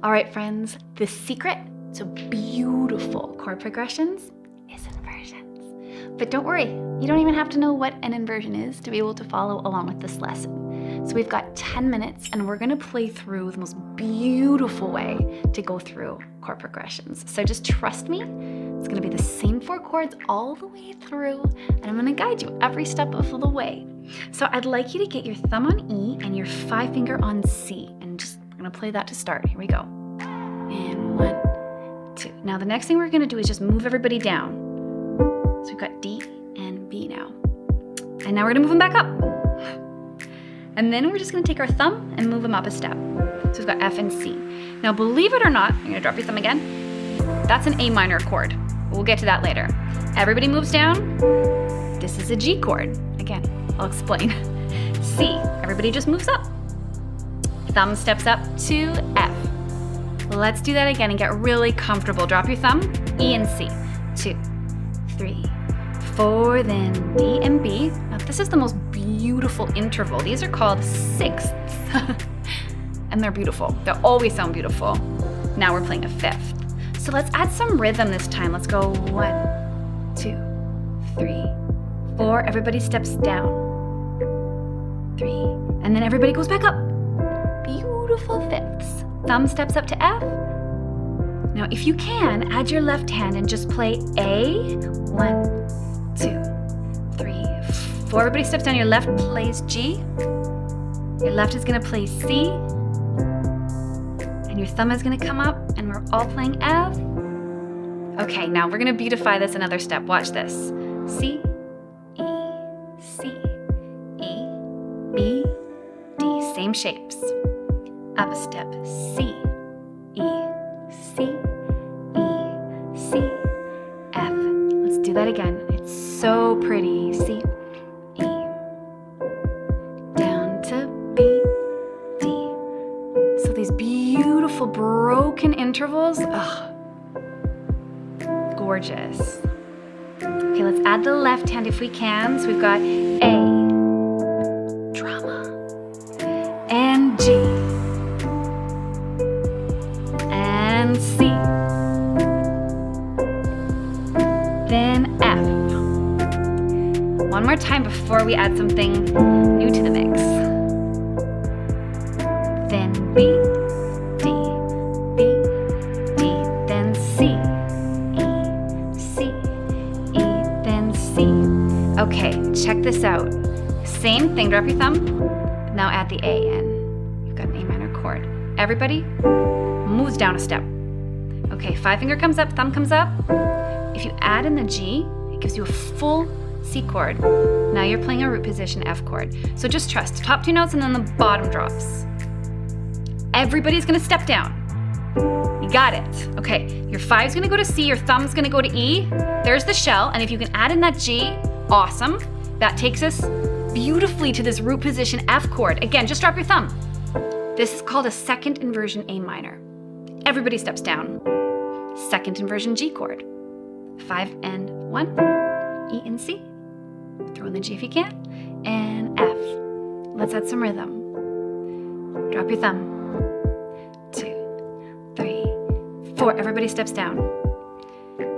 All right, friends, the secret to beautiful chord progressions is inversions. But don't worry, you don't even have to know what an inversion is to be able to follow along with this lesson. So we've got 10 minutes and we're gonna play through the most beautiful way to go through chord progressions. So just trust me, it's gonna be the same 4 chords all the way through, and I'm gonna guide you every step of the way. So I'd like you to get your thumb on E and your 5 finger on C, and we're gonna play that to start. Here we go. And 1, 2. Now the next thing we're gonna do is just move everybody down. So we've got D and B now. And now we're gonna move them back up. And then we're just gonna take our thumb and move them up a step. So we've got F and C. Now believe it or not, you're gonna drop your thumb again. That's an A minor chord. We'll get to that later. Everybody moves down. This is a G chord. Again, I'll explain. C, everybody just moves up. Thumb steps up to F. Let's do that again and get really comfortable. Drop your thumb, E and C. 2, 3, 4, then D and B. Now this is the most beautiful interval. These are called sixths. And they're beautiful. They always sound beautiful. Now we're playing a 5th. So let's add some rhythm this time. Let's go 1, 2, 3, 4. Everybody steps down. 3, and then everybody goes back up. Beautiful 5ths. Thumb steps up to F. Now if you can, add your left hand and just play A. 1, 2, 3, 4. Everybody steps down. Your left plays G. Your left is gonna play C. And your thumb is gonna come up and we're all playing F. Okay, now we're gonna beautify this another step. Watch this. C, E, C, E, B, D. Same shapes. Up a step. C, E, C, E, C, F. Let's do that again. It's so pretty. C, E, down to B, D. So these beautiful broken intervals, gorgeous. Okay, let's add the left hand if we can. So we've got A, drama, and G, and C, then F. One more time before we add something new to the mix. Then B, D, B, D, then C, E, C, E, then C. Okay, check this out. Same thing, drop your thumb. Now add the A in. You've got an A minor chord. Everybody moves down a step. Okay, 5 finger comes up, thumb comes up. If you add in the G, it gives you a full C chord. Now you're playing a root position F chord. So just trust, top 2 notes and then the bottom drops. Everybody's gonna step down. You got it. Okay, your 5's gonna go to C, your thumb's gonna go to E. There's the shell, and if you can add in that G, awesome. That takes us beautifully to this root position F chord. Again, just drop your thumb. This is called a second inversion A minor. Everybody steps down. Second inversion G chord. 5 and 1, E and C. Throw in the G if you can, and F. Let's add some rhythm. Drop your thumb. 2, 3, 4. Everybody steps down.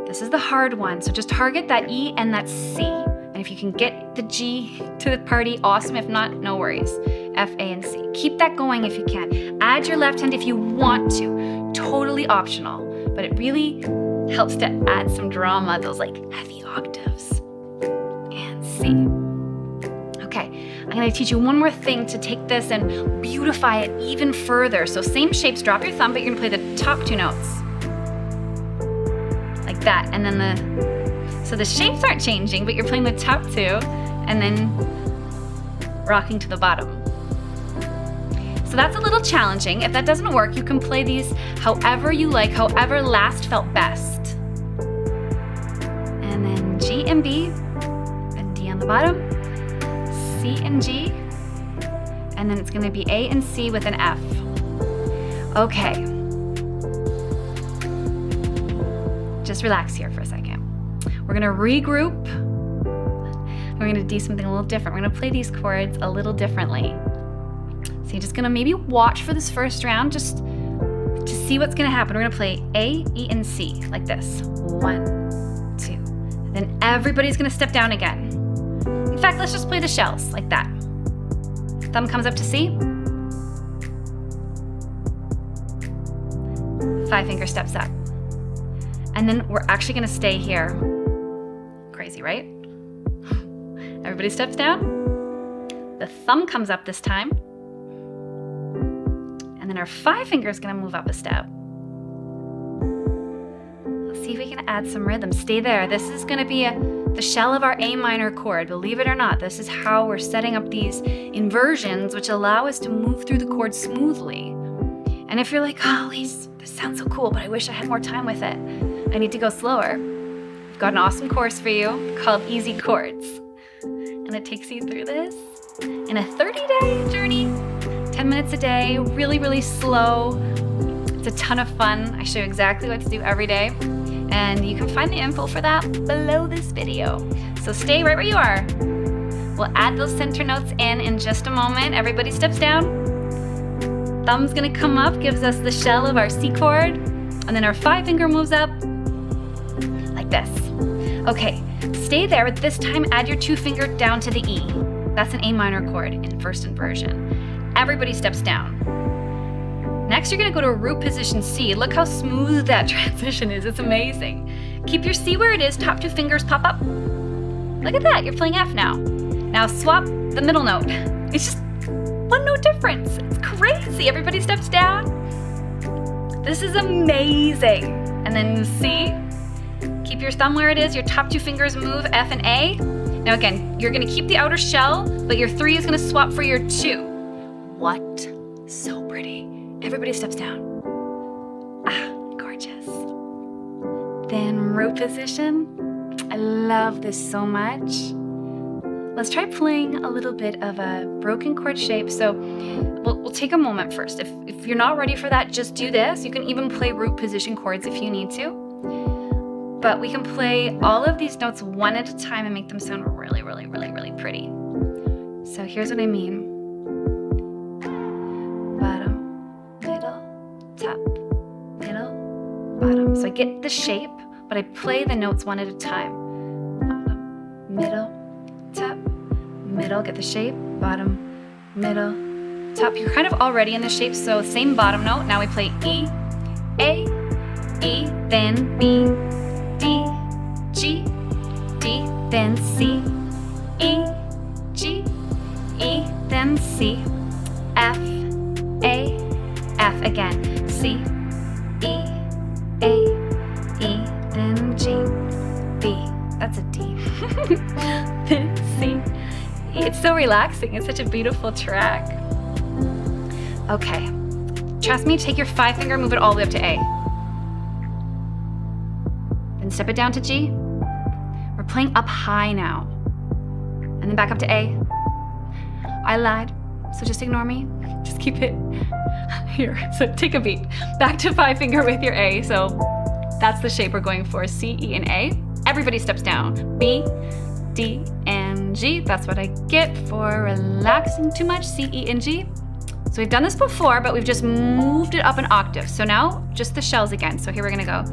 This is the hard one, so just target that E and that C. And if you can get the G to the party, awesome. If not, no worries. F, A, and C. Keep that going if you can. Add your left hand if you want to. Totally optional, but it really helps to add some drama, those like heavy octaves. And C. Okay, I'm gonna teach you one more thing to take this and beautify it even further. So same shapes, drop your thumb, but you're gonna play the top 2 notes. Like that, and then so the shapes aren't changing, but you're playing the top 2, and then rocking to the bottom. So that's a little challenging. If that doesn't work, you can play these however you like, however last felt best. And then G and B, and D on the bottom, C and G, and then it's gonna be A and C with an F. Okay. Just relax here for a second. We're gonna regroup. We're gonna do something a little different. We're gonna play these chords a little differently. So you're just gonna maybe watch for this first round just to see what's gonna happen. We're gonna play A, E, and C, like this. 1, 2. Then everybody's gonna step down again. In fact, let's just play the shells, like that. Thumb comes up to C. 5-finger steps up. And then we're actually gonna stay here. Crazy, right? Everybody steps down. The thumb comes up this time. And then our 5-finger is gonna move up a step. Let's see if we can add some rhythm. Stay there. This is gonna be the shell of our A minor chord. Believe it or not, this is how we're setting up these inversions, which allow us to move through the chord smoothly. And if you're like, oh, Lise, this sounds so cool, but I wish I had more time with it. I need to go slower. I've got an awesome course for you called Easy Chords. And it takes you through this in a 30-day journey. 10 minutes a day, really, really slow. It's a ton of fun. I show you exactly what to do every day. And you can find the info for that below this video. So stay right where you are. We'll add those center notes in just a moment. Everybody steps down. Thumb's gonna come up, gives us the shell of our C chord. And then our 5-finger moves up like this. Okay, stay there, but this time add your 2-finger down to the E. That's an A minor chord in first inversion. Everybody steps down. Next, you're gonna go to root position C. Look how smooth that transition is, it's amazing. Keep your C where it is, top 2 fingers pop up. Look at that, you're playing F now. Now swap the middle note. It's just 1 note difference. It's crazy, everybody steps down. This is amazing. And then C, keep your thumb where it is, your top 2 fingers move F and A. Now again, you're gonna keep the outer shell, but your 3 is gonna swap for your 2. What? So pretty. Everybody steps down. Ah, gorgeous. Then root position. I love this so much. Let's try playing a little bit of a broken chord shape. So we'll take a moment first. If you're not ready for that, just do this. You can even play root position chords if you need to. But we can play all of these notes one at a time and make them sound really, really, really, really pretty. So here's what I mean. Bottom, middle, top, middle, bottom. So I get the shape, but I play the notes one at a time. Bottom, middle, top, middle, get the shape, bottom, middle, top. You're kind of already in the shape, so same bottom note. Now we play E, A, E, then B, D, G, D, then C, E, G, E, then C, F, A, F again, C, E, A, E, then G, B. That's a D. Then C. It's so relaxing. It's such a beautiful track. Okay. Trust me, take your 5-finger, move it all the way up to A. Then step it down to G. We're playing up high now. And then back up to A. I lied, so just ignore me. Just keep it here. So take a beat. Back to 5-finger with your A. So that's the shape we're going for, C, E, and A. Everybody steps down. B, D, and G. That's what I get for relaxing too much, C, E, and G. So we've done this before, but we've just moved it up an octave. So now, just the shells again. So here we're gonna go.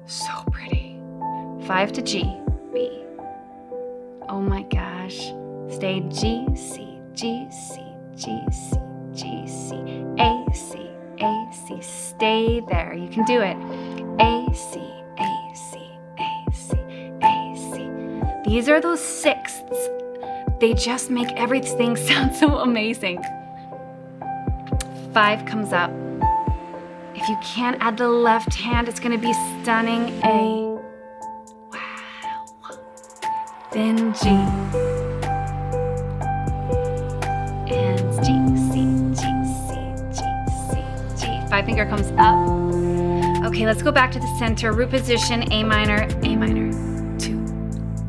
So pretty. 5 to G, B. Oh my gosh. Stay G, C, G, C, G, C, G, C, A, C, A, C. Stay there. You can do it. A, C, A, C, A, C, A, C. These are those sixths. They just make everything sound so amazing. 5 comes up. If you can't add the left hand, it's gonna be stunning. A. Wow. Then G. And G, C, G, C, G, C, G. 5-finger comes up. Okay, let's go back to the center. Root position, A minor, 2,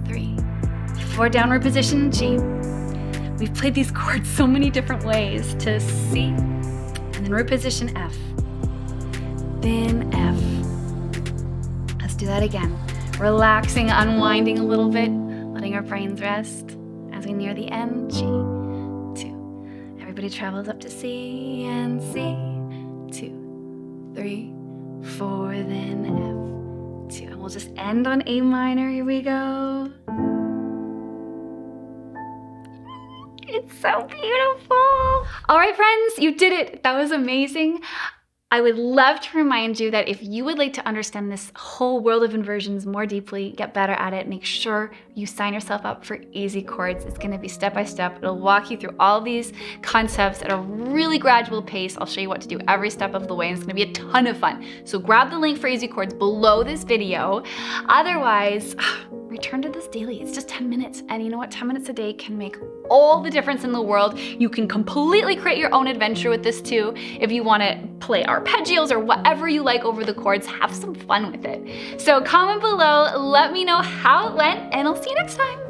3, 4, down root position, G. We've played these chords so many different ways to C, and then root position, F, then F. Let's do that again. Relaxing, unwinding a little bit, letting our brains rest as we near the end, G, 2. Everybody travels up to C and C, we'll just end on A minor. Here we go. It's so beautiful. All right, friends, you did it. That was amazing. I would love to remind you that if you would like to understand this whole world of inversions more deeply, get better at it, make sure you sign yourself up for Easy Chords. It's gonna be step by step. It'll walk you through all these concepts at a really gradual pace. I'll show you what to do every step of the way, and it's gonna be a ton of fun. So grab the link for Easy Chords below this video. Otherwise, return to this daily. It's just 10 minutes. And you know what? 10 minutes a day can make all the difference in the world. You can completely create your own adventure with this too. If you want to play arpeggios or whatever you like over the chords, have some fun with it. So comment below, let me know how it went, and I'll see you next time.